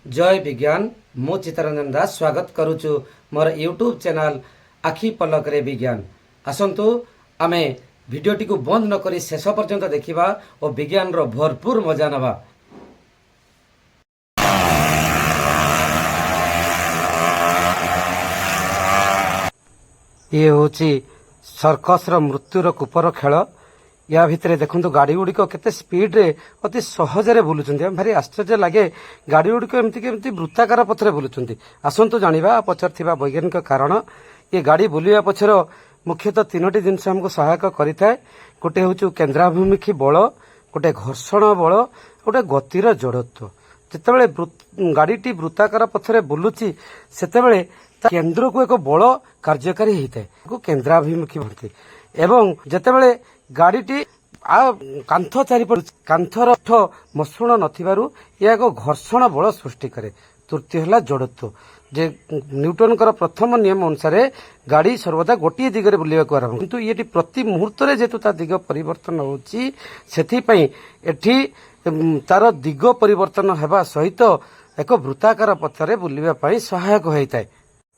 जय विज्ञान मु चित्तरंजन दास स्वागत करुचु मोर यूट्यूब चैनल आखि पलक रे विज्ञान। आसंतु आमे भिडियोटी को बंद न करी शेष पर्यंत देखिबा और विज्ञान रो भरपूर मजा नबा। ये होची सर्कस रो मृत्युर कुपर खेल। या भितर देखु गाड़ी गुड़िक केते स्पीड रे अति सहजरे बुलुचंती। भारी आश्चर्य लगे गाड़ी गुड़िक एमती केमती वृत्ताकार पथरे बुलुचंती। आसंतु जानिबा पछर थिबा वैज्ञानिक कारण। ये गाड़ी बुलिया पछर मुख्यतः तीनोटी जिनस हमको सहायक करिथाय। गोटे होचु केंद्राभिमुखी बल, गोटे घर्षण बल, गोटे गतिर जड़त्व। जेतेबेले गाड़ीटी वृत्ताकार पथरे बुलुची सेतेबेले केंद्र को एक बल कार्यकारी होता है केंद्राभिमुखी बनती। एवं जेतेबेले गाड़ीटी कांथ चारिपट कांथर मसृण नथिबारु या एक घर्षण बल सृष्टि करे। तृतीय है जड़त्व। जे न्यूटन प्रथम नियम अनुसार गाड़ी सर्वदा गोटे दिगरे बुलिया आरंभ, किंतु ये प्रति मुहूर्त जेतु ता दिग परिवर्तन होची सेथिपई एठी तार दिग परिवर्तन हेबा सहित एक वृत्ताकार पथरे बुलिबा पई सहायक होइताय।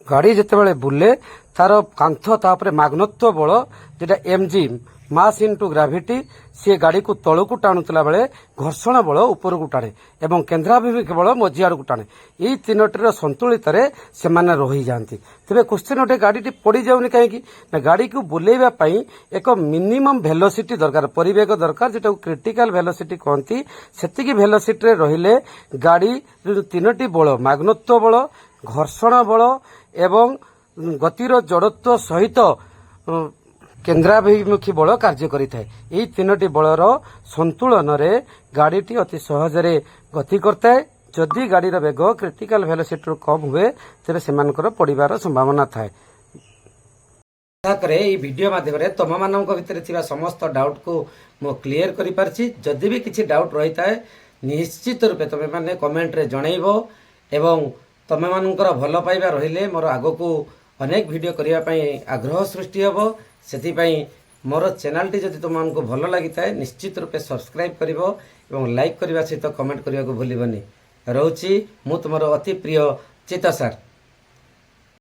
गाड़ी जितेबाला बुले तार कांथ तापर माग्नत्व बल जेटा एमजी मास इनटू ग्राविटी सी गाड़ी को तलू को टाणुला बेले घर्षण बल ऊपर को टाणे एवं केंद्राभिमुखी बल मझी आड़ को टाणे। यही तीनोटी संतुलित से रही जाती। तेरे क्वेश्चन उठे गाड़ी पड़ जाऊनी कहीं गाड़ी को बुलेवा एक मिनिमम वेलोसिटी दरकार, परिवेग दरकार, जेटा क्रिटिकल वेलोसिटी कहती। सेतिकी वेलोसिटी रहिले गाड़ी तीनोटी बल माग्नत्व बल, घर्षण बल एवं गतिर जड़त्व सहित केंद्राभिमुखी बल कार्य करिथाय। एही तीनोटी बलर संतुलन रे गाड़ीटी अति सहजरे गति करताय। जदि गाड़ीर वेग क्रिटिकल वेलोसिटी कम हुए तेरे सेमानकर पड़िबार संभावना थाए। ये वीडियो माध्यम तुम मान भितर समस्त डाउट को मु क्लियर करि पारछि। जदि भी किसी डाउट रही है निश्चित रूपे तुम मैंने कमेंट रे जनइबो एवं तुम मानकर भल पाइबा रहिले मोर आगो को अनेक वीडियो करने आग्रह सृष्टि हम। से मोर चैनल जदि तुमको भल लगी था निश्चित रूपे सब्सक्राइब कर लाइक करने सहित कमेंट करने को भूलबनी। रोची मु तुमर अति प्रिय चित्त सार।